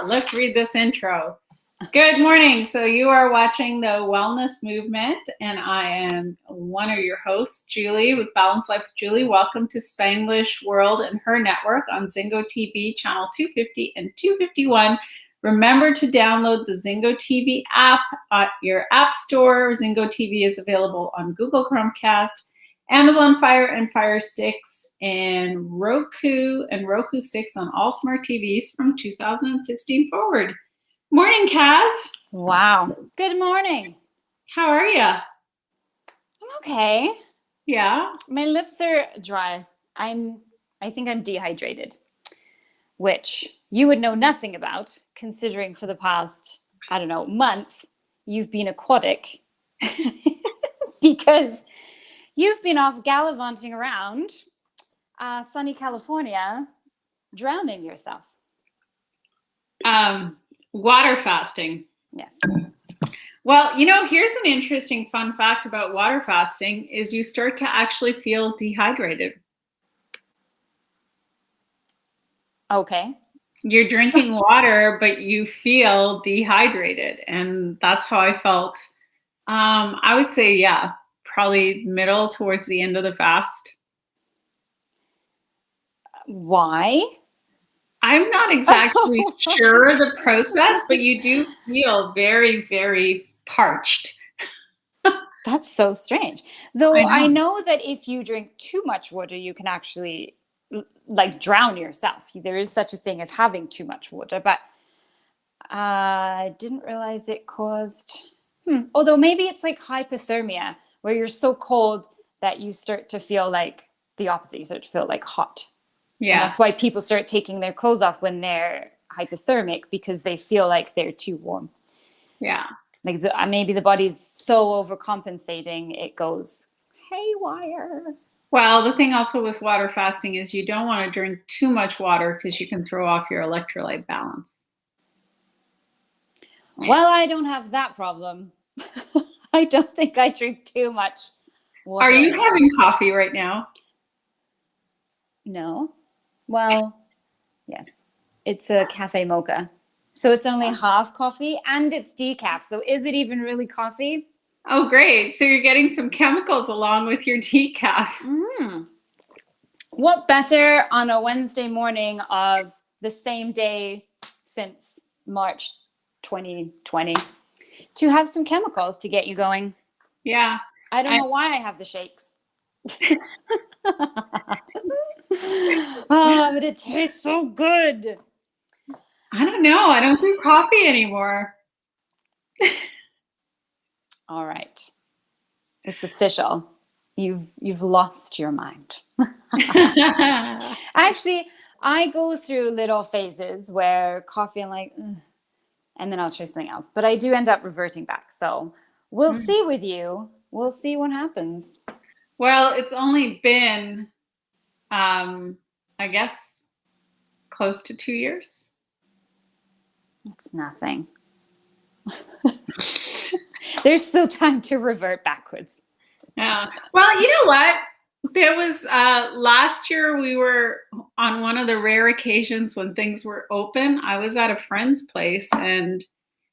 let's read this intro. Good morning. So you are watching the Wellness Movement, and I am one of your hosts, Julie, with Balanced Life with Julie. Welcome to Spanglish World and her network on Zingo TV, channel 250 and 251. Remember to download the Zingo TV app at your app store. Zingo TV is available on Google Chromecast, Amazon Fire and Fire Sticks, and Roku sticks on all smart TVs from 2016 forward. Morning, Kaz. Wow. Good morning. How are you? I'm okay. Yeah. My lips are dry. I think I'm dehydrated, which you would know nothing about, considering for the past, month, you've been aquatic because you've been off gallivanting around sunny California, drowning yourself. Water fasting. Yes. Well, here's an interesting fun fact about water fasting is you start to actually feel dehydrated. Okay. You're drinking water, but you feel dehydrated. And that's how I felt. I would say, yeah, probably middle towards the end of the fast. Why? I'm not exactly sure the process, but you do feel very, very parched. That's so strange. Though I know that if you drink too much water, you can actually drown yourself. There is such a thing as having too much water, but I didn't realize it caused, although maybe it's like hypothermia, where you're so cold that you start to feel like the opposite. You start to feel like hot. Yeah. And that's why people start taking their clothes off when they're hypothermic, because they feel like they're too warm. Yeah. Like maybe the body's so overcompensating, it goes haywire. Well, the thing also with water fasting is you don't want to drink too much water because you can throw off your electrolyte balance. Well, I don't have that problem. I don't think I drink too much water. Are you having coffee right now? No. Well, yes. It's a cafe mocha. So it's only half coffee and it's decaf. So is it even really coffee? Oh, great. So you're getting some chemicals along with your decaf. What better on a Wednesday morning of the same day since March 2020 to have some chemicals to get you going? Yeah. I don't know why I have the shakes. But it tastes so good. I don't know. I don't do coffee anymore. All right. It's official. You've lost your mind. Actually, I go through little phases where coffee, I'm like, ugh, and then I'll try something else. But I do end up reverting back. So we'll see with you. We'll see what happens. Well, it's only been, I guess, close to 2 years. It's nothing. There's still time to revert backwards. Yeah. Well, you know what? There was last year we were on one of the rare occasions when things were open. I was at a friend's place and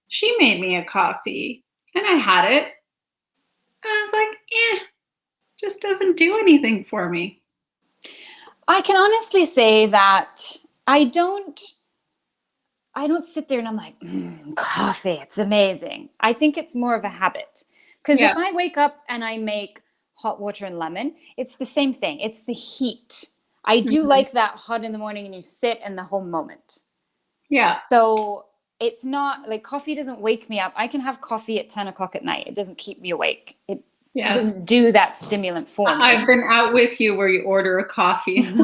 she made me a coffee and I had it. And I was like, just doesn't do anything for me. I can honestly say that I don't sit there and I'm like, coffee, it's amazing. I think it's more of a habit. Because if I wake up and I make hot water and lemon, it's the same thing. It's the heat. I do like that hot in the morning and you sit in the whole moment. Yeah. So it's not like coffee doesn't wake me up. I can have coffee at 10 o'clock at night. It doesn't keep me awake. It doesn't do that stimulant for me. I've been out with you where you order a coffee. It's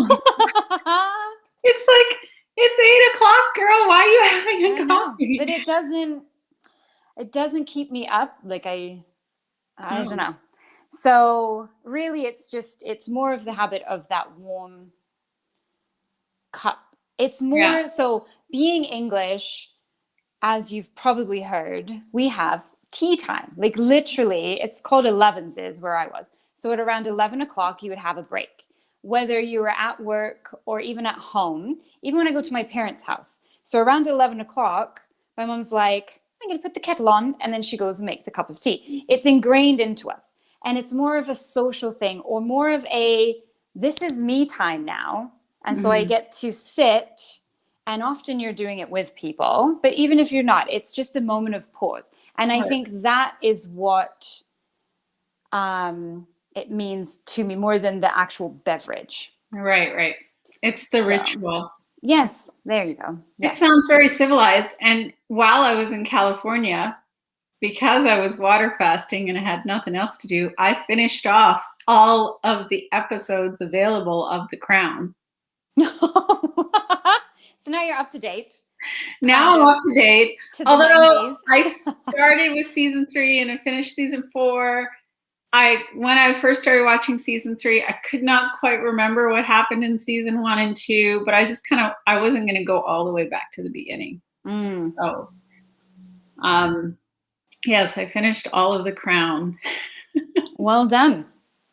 like, it's 8 o'clock, girl. Why are you having a coffee? But it doesn't keep me up. Like I don't know. So really it's more of the habit of that warm cup. It's more so being English, as you've probably heard, we have tea time. Like literally it's called 11s is where I was. So at around 11 o'clock you would have a break. Whether you were at work or even at home, even when I go to my parents' house, So around 11 o'clock, my mom's like, I'm going to put the kettle on. And then she goes and makes a cup of tea. It's ingrained into us. And it's more of a social thing, or more of a, this is me time now. And so I get to sit, and often you're doing it with people, but even if you're not, it's just a moment of pause. And I think that is what it means to me more than the actual beverage. Right. It's the ritual. Yes, there you go. Yes. It sounds very civilized. And while I was in California, because I was water fasting and I had nothing else to do, I finished off all of the episodes available of The Crown. So now you're up to date. Now I'm up to date. Although 90s. I started with season 3 and I finished season 4. When I first started watching season 3, I could not quite remember what happened in season 1 and 2, but I just I wasn't going to go all the way back to the beginning. So, yes, I finished all of The Crown. Well done.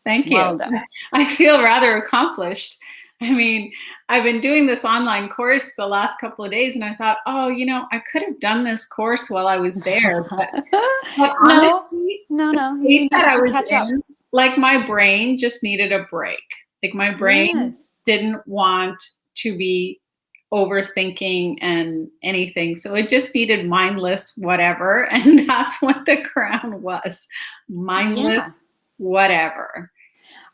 Thank you. Well done. I feel rather accomplished. I mean, I've been doing this online course the last couple of days, and I thought, oh, I could have done this course while I was there. But honestly, no. The that I was in, like, my brain just needed a break. Like, my brain didn't want to be overthinking and anything. So it just needed mindless whatever. And that's what The Crown was. Mindless whatever.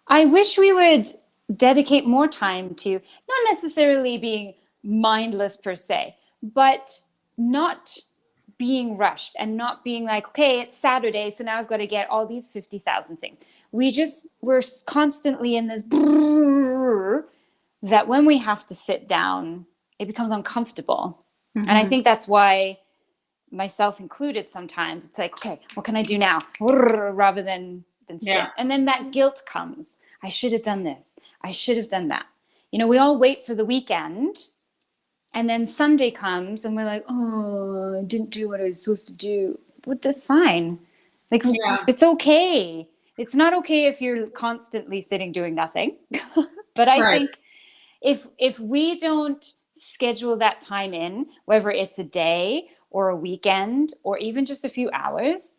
I wish we would dedicate more time to not necessarily being mindless per se, but not being rushed and not being like, okay, it's Saturday, so now I've got to get all these 50,000 things. We're constantly in this that when we have to sit down, it becomes uncomfortable. And I think that's why, myself included, sometimes it's like, okay, what can I do now? Rather than sit. And then that guilt comes. I should have done this. I should have done that. We all wait for the weekend, and then Sunday comes and we're like, oh, I didn't do what I was supposed to do. But that's fine. Like, it's okay. It's not okay if you're constantly sitting doing nothing. But I think if we don't schedule that time in, whether it's a day or a weekend or even just a few hours,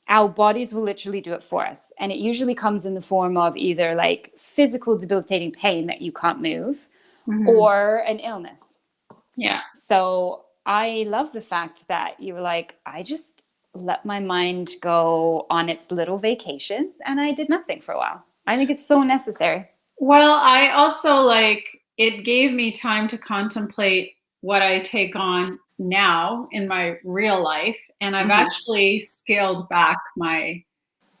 our bodies will literally do it for us. And it usually comes in the form of either like physical debilitating pain that you can't move or an illness. Yeah. So I love the fact that you were like, I just let my mind go on its little vacations and I did nothing for a while. I think it's so necessary. Well, I also it gave me time to contemplate what I take on now in my real life. And I've actually scaled back my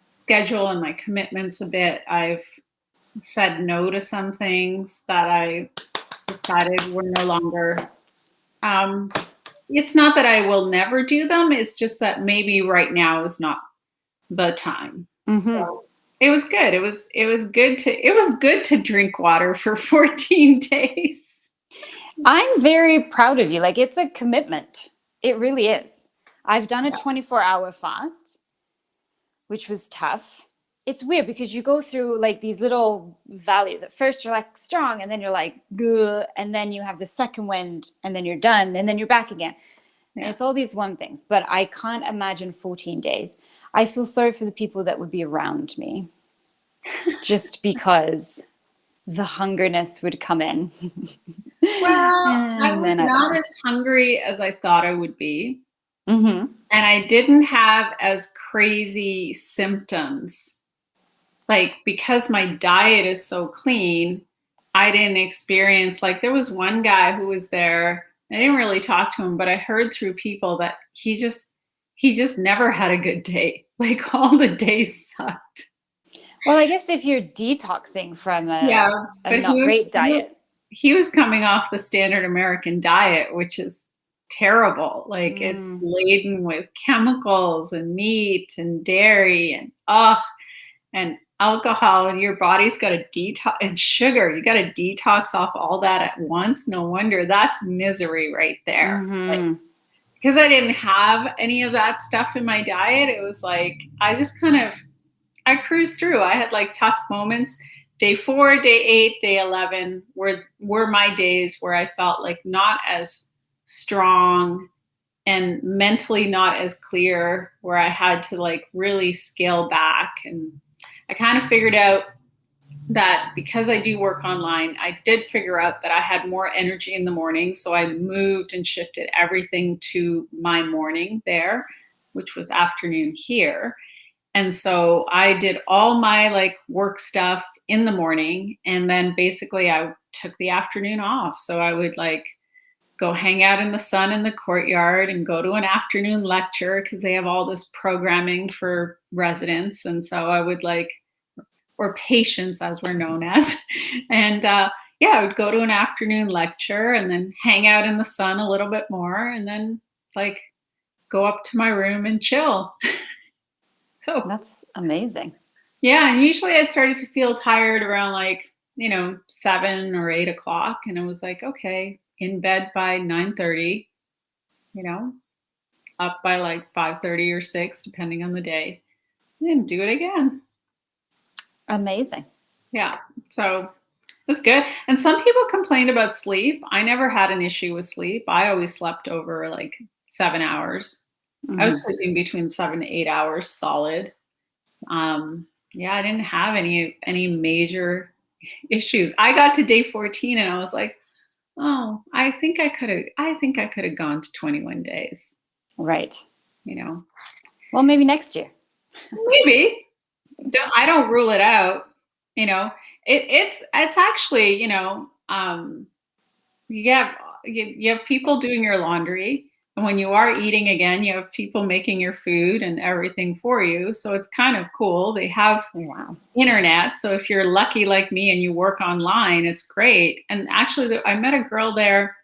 schedule and my commitments a bit. I've said no to some things that I decided were no longer, it's not that I will never do them. It's just that maybe right now is not the time. So it was good. It was good to drink water for 14 days. I'm very proud of you. Like, it's a commitment. It really is. I've done a 24-hour fast, which was tough. It's weird because you go through like these little valleys. At first you're like strong, and then you're like, good. And then you have the second wind, and then you're done, and then you're back again. And it's all these one things, but I can't imagine 14 days. I feel sorry for the people that would be around me just because the hungerness would come in. Well, I was not as hungry as I thought I would be. And I didn't have as crazy symptoms. Like, because my diet is so clean, I didn't experience, like, there was one guy who was there. I didn't really talk to him, but I heard through people that he just never had a good day. Like, all the days sucked. Well, I guess if you're detoxing from a not great diet. He was coming off the standard American diet, which is terrible. Like, it's laden with chemicals and meat and dairy and alcohol, and your body's got to detox, and sugar. You got to detox off all that at once. No wonder. That's misery right there. Like, because I didn't have any of that stuff in my diet, it was like I cruised through. I had like tough moments. Day 4, day 8, day 11 were my days where I felt like not as strong and mentally not as clear, where I had to like really scale back. And I kind of figured out that because I do work online, I did figure out that I had more energy in the morning. So I moved and shifted everything to my morning there, which was afternoon here. And so I did all my like work stuff in the morning. And then basically I took the afternoon off. So I would like go hang out in the sun in the courtyard and go to an afternoon lecture because they have all this programming for residents. And so I would like, or patients as we're known as. And yeah, I would go to an afternoon lecture and then hang out in the sun a little bit more and then like go up to my room and chill. So that's amazing. Yeah. And usually I started to feel tired around like, 7 or 8 o'clock. And it was like, okay, in bed by 9:30, up by like 5:30 or 6, depending on the day, and do it again. Amazing. Yeah. So it's good. And some people complained about sleep. I never had an issue with sleep. I always slept over like 7 hours. I was sleeping between 7 to 8 hours solid. Yeah, I didn't have any major issues. I got to day 14 and I was like, oh, I think I could have gone to 21 days. Right. Well, maybe next year. Maybe. I don't rule it out. It's actually, you have people doing your laundry. And when you are eating again, you have people making your food and everything for you. So it's kind of cool. They have internet. So if you're lucky like me and you work online, it's great. And actually, I met a girl there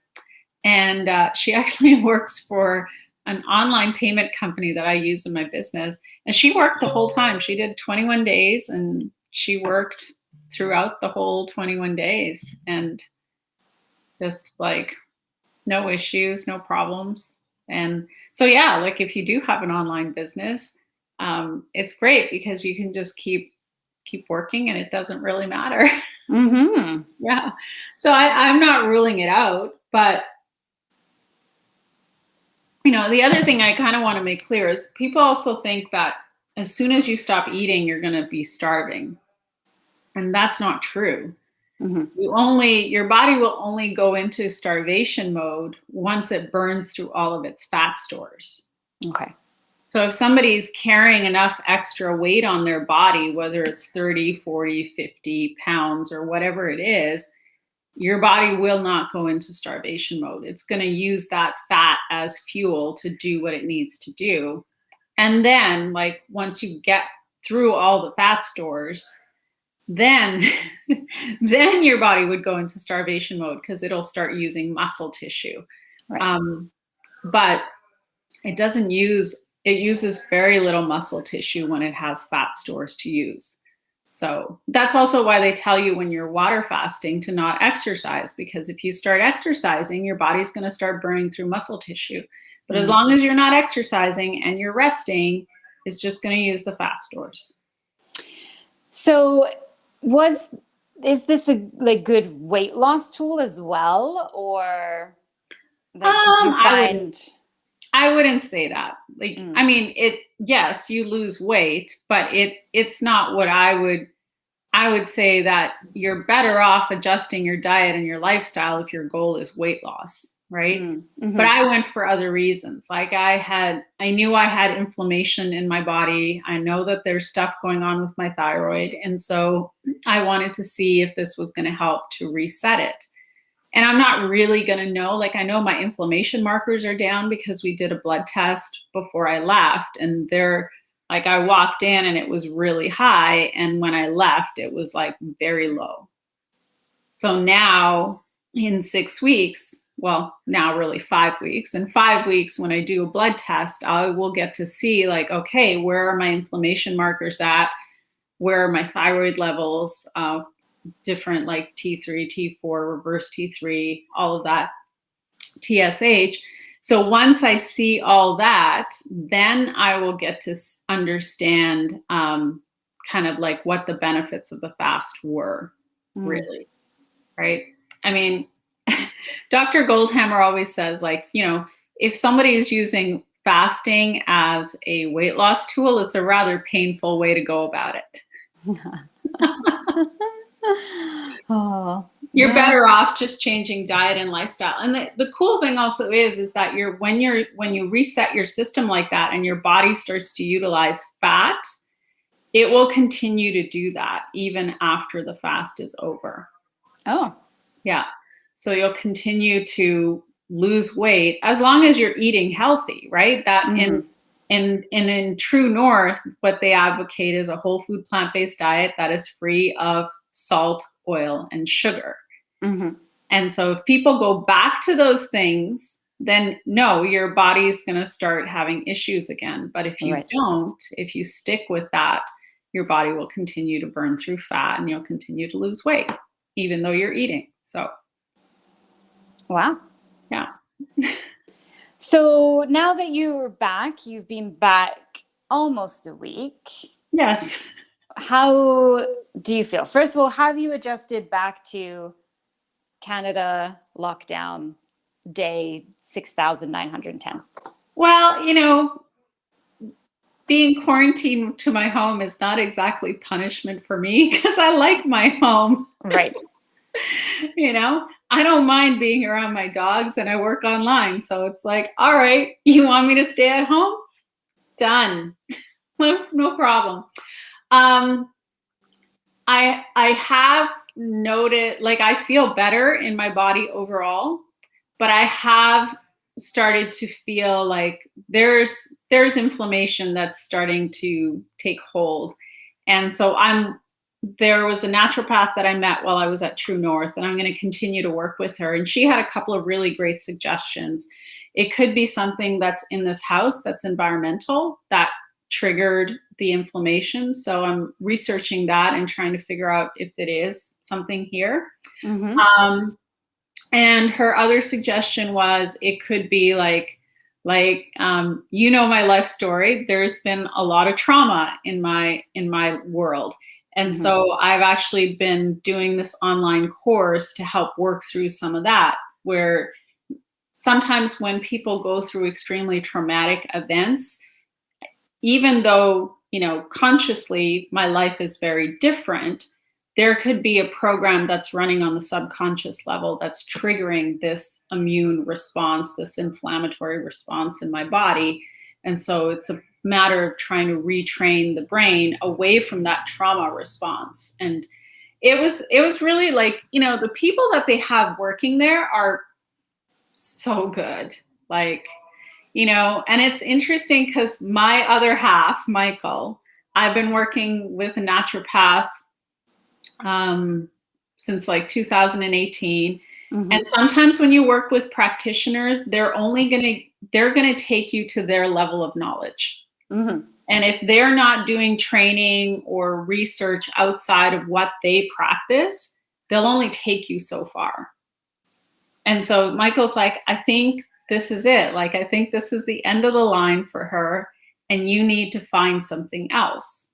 and she actually works for an online payment company that I use in my business. And she worked the whole time. She did 21 days and she worked throughout the whole 21 days and just like no issues, no problems. And so, yeah, like if you do have an online business, it's great because you can just keep working and it doesn't really matter. Yeah. So I'm not ruling it out, but the other thing I kind of want to make clear is people also think that as soon as you stop eating, you're going to be starving. And that's not true. Your body will only go into starvation mode once it burns through all of its fat stores. Okay. So if somebody's carrying enough extra weight on their body, whether it's 30, 40, 50 pounds or whatever it is, your body will not go into starvation mode. It's going to use that fat as fuel to do what it needs to do. And then like once you get through all the fat stores, then your body would go into starvation mode because it'll start using muscle tissue. Right. But it uses very little muscle tissue when it has fat stores to use. So that's also why they tell you when you're water fasting to not exercise, because if you start exercising, your body's going to start burning through muscle tissue. But as long as you're not exercising and you're resting, it's just going to use the fat stores. So is this a like good weight loss tool as well, or like, did you find? I wouldn't say that. Like, I mean, yes, you lose weight, but it's not what I would say that you're better off adjusting your diet and your lifestyle if your goal is weight loss, right? But I went for other reasons. Like I knew I had inflammation in my body. I know that there's stuff going on with my thyroid. And so I wanted to see if this was going to help to reset it. And I'm not really going to know, like I know my inflammation markers are down because we did a blood test before I left and like I walked in and it was really high. And when I left, it was like very low. So now in 6 weeks, well, now really 5 weeks. In 5 weeks, when I do a blood test, I will get to see like, okay, where are my inflammation markers at? Where are my thyroid levels? Different like T3, T4, reverse T3, all of that, TSH. So once I see all that, then I will get to understand kind of like what the benefits of the fast were really, right? I mean, Dr. Goldhammer always says, like, if somebody is using fasting as a weight loss tool, it's a rather painful way to go about it. Oh, You're better off just changing diet and lifestyle. And the cool thing also is that when you reset your system like that and your body starts to utilize fat, it will continue to do that even after the fast is over. Oh. Yeah. So you'll continue to lose weight as long as you're eating healthy, right? That in True North, what they advocate is a whole food plant-based diet that is free of salt, oil, and sugar. And so if people go back to those things, then no, your body's going to start having issues again. But if you don't, if you stick with that, your body will continue to burn through fat and you'll continue to lose weight, even though you're eating. So. Wow. Yeah. So now that you're back, you've been back almost a week. Yes. How do you feel? First of all, have you adjusted back to Canada lockdown day 6,910? Well, being quarantined to my home is not exactly punishment for me because I like my home. Right. I don't mind being around my dogs and I work online. So it's like, all right, you want me to stay at home? Done. No problem. I have noted, like, I feel better in my body overall, but I have started to feel like there's inflammation that's starting to take hold. And so there was a naturopath that I met while I was at True North, and I'm going to continue to work with her. And she had a couple of really great suggestions. It could be something that's in this house that's environmental that triggered the inflammation. So I'm researching that and trying to figure out if it is something here. And her other suggestion was it could be like my life story. There's been a lot of trauma in my world. And so I've actually been doing this online course to help work through some of that, where sometimes when people go through extremely traumatic events, even though, consciously my life is very different, there could be a program that's running on the subconscious level that's triggering this immune response, this inflammatory response in my body. And so it's a matter of trying to retrain the brain away from that trauma response. And it was really like, the people that they have working there are so good. Like, and it's interesting because my other half, Michael, I've been working with a naturopath since like 2018. And sometimes when you work with practitioners, they're going to take you to their level of knowledge. And if they're not doing training or research outside of what they practice, they'll only take you so far. And so Michael's like, I think this is it. Like, I think this is the end of the line for her, and you need to find something else.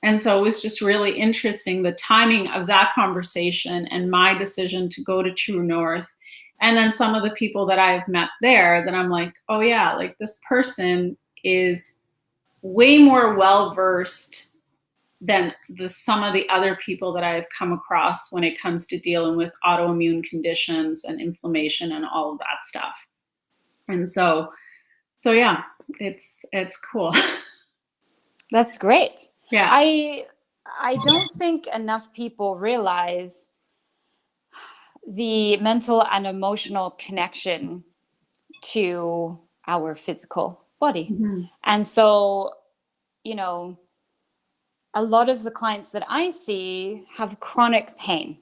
And so it was just really interesting, the timing of that conversation and my decision to go to True North. And then some of the people that I've met there that I'm like, oh yeah, like this person is way more well-versed than some of the other people that I've come across when it comes to dealing with autoimmune conditions and inflammation and all of that stuff. And so yeah, it's cool. That's great. Yeah. I don't think enough people realize the mental and emotional connection to our physical body. And so, a lot of the clients that I see have chronic pain.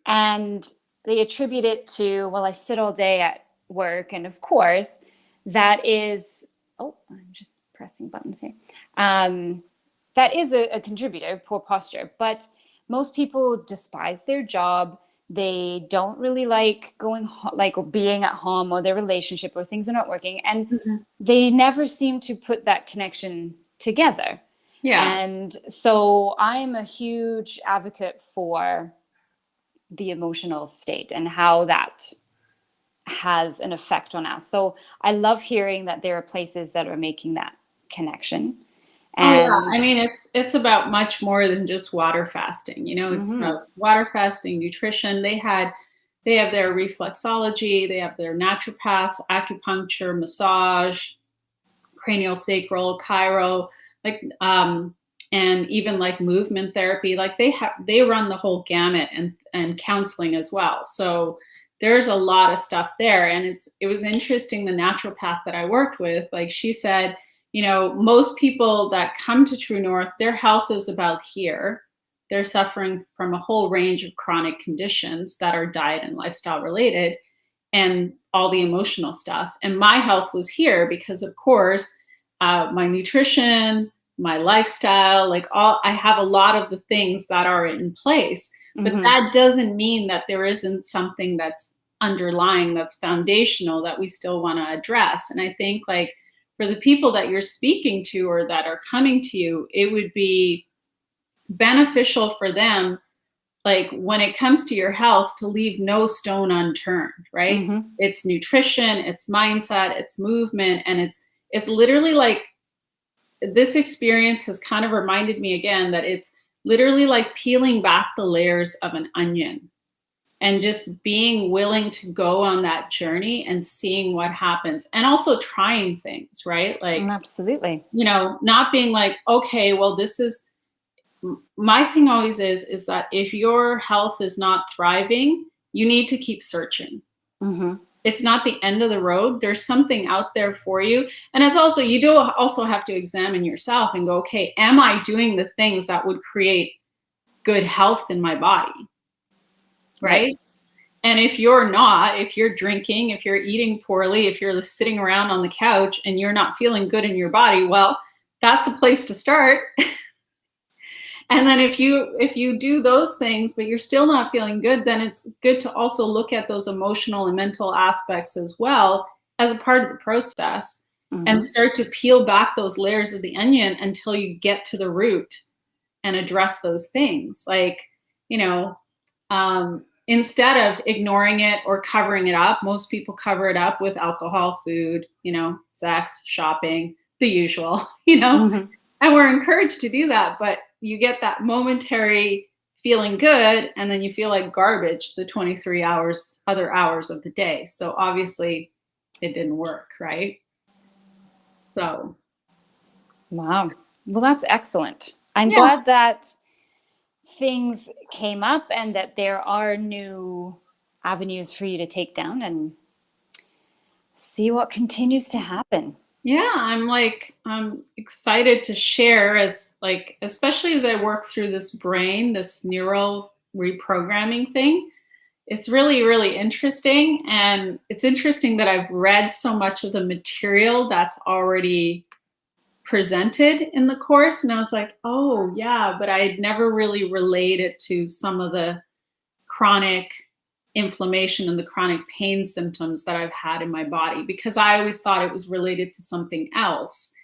And they attribute it to, well, I sit all day at work. And of course, that is, I'm just pressing buttons here. That is a contributor, poor posture. But most people despise their job. They don't really like being at home, or their relationship, or things are not working. And they never seem to put that connection together. Yeah. And so I'm a huge advocate for the emotional state and how that has an effect on us. So I love hearing that there are places that are making that connection. Oh yeah, And I mean it's about much more than just water fasting. You know, it's about water fasting, nutrition. They have their reflexology, they have their naturopaths, acupuncture, massage, cranial sacral, chiro, like and even like movement therapy. Like they run the whole gamut, and counseling as well. So there's a lot of stuff there. And it was interesting, the naturopath that I worked with, like she said, you know, most people that come to True North, their health is about here. They're suffering from a whole range of chronic conditions that are diet and lifestyle related, and all the emotional stuff. And my health was here because, of course, my nutrition, my lifestyle, like I have a lot of the things that are in place. But that doesn't mean that there isn't something that's underlying, that's foundational, that we still want to address. And I think, like, for the people that you're speaking to or that are coming to you, it would be beneficial for them, like when it comes to your health, to leave no stone unturned, right? It's nutrition, it's mindset, it's movement, and it's literally like, this experience has kind of reminded me again that it's literally like peeling back the layers of an onion and just being willing to go on that journey and seeing what happens, and also trying things, right? Like, absolutely, you know, not being like, okay, well, this is, my thing always is that if your health is not thriving, you need to keep searching. It's not the end of the road. There's something out there for you. And it's also, you do also have to examine yourself and go, okay, am I doing the things that would create good health in my body? Right? And if you're not, if you're drinking, if you're eating poorly, if you're sitting around on the couch and you're not feeling good in your body, well, that's a place to start. And then if you do those things, but you're still not feeling good, then it's good to also look at those emotional and mental aspects as well as a part of the process, and start to peel back those layers of the onion until you get to the root and address those things. Like, you know, instead of ignoring it or covering it up, most people cover it up with alcohol, food, you know, sex, shopping, the usual, you know, and we're encouraged to do that, but you get that momentary feeling good, and then you feel like garbage the 23 other hours of the day. So obviously it didn't work, right? So. Wow. Well, that's excellent. I'm glad that things came up and that there are new avenues for you to take down and see what continues to happen. Yeah, I'm excited to share, as like, especially as I work through this brain, this neural reprogramming thing. It's really, really interesting. And it's interesting that I've read so much of the material that's already presented in the course. And I was like, oh yeah, but I had never really related to some of the chronic inflammation and the chronic pain symptoms that I've had in my body, because I always thought it was related to something else.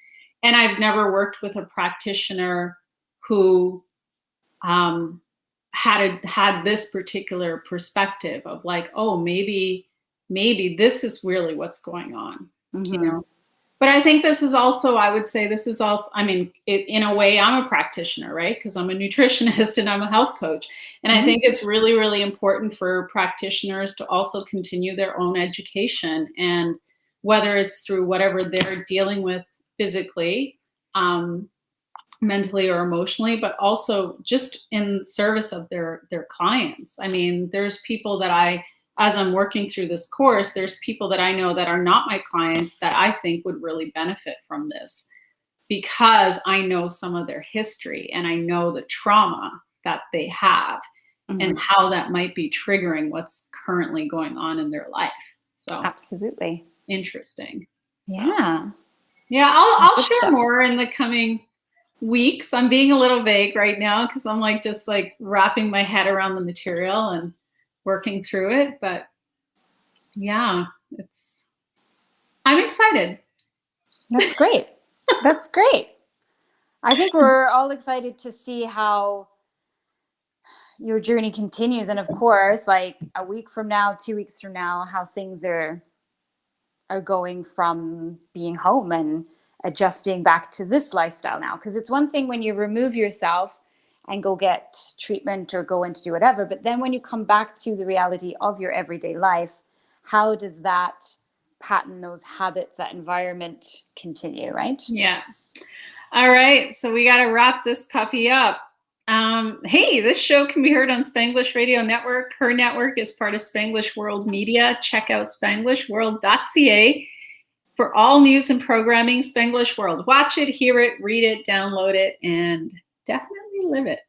And I've never worked with a practitioner who had this particular perspective of like, oh, maybe this is really what's going on, you know? But I think this is also, I would say this is also, I mean, in a way, I'm a practitioner, right? Because I'm a nutritionist and I'm a health coach. And I think it's really, really important for practitioners to also continue their own education. And whether it's through whatever they're dealing with physically, mentally or emotionally, but also just in service of their clients. I mean, there's people that as I'm working through this course, there's people that I know that are not my clients that I think would really benefit from this, because I know some of their history and I know the trauma that they have and how that might be triggering what's currently going on in their life. So absolutely interesting. So, yeah, I'll share more in the coming weeks. I'm being a little vague right now because I'm like just like wrapping my head around the material and working through it. But yeah, I'm excited. That's great. That's great. I think we're all excited to see how your journey continues. And of course, like a week from now, 2 weeks from now, how things are going from being home and adjusting back to this lifestyle now. Because it's one thing when you remove yourself and go get treatment or go in to do whatever, but then when you come back to the reality of your everyday life, how does that pattern, those habits, that environment continue, right? Yeah. All right, so we got to wrap this puppy up. Hey, this show can be heard on Spanglish Radio Network. Her network is part of Spanglish World Media. Check out spanglishworld.ca for all news and programming. Spanglish World. Watch it, hear it, read it, download it, and definitely live it.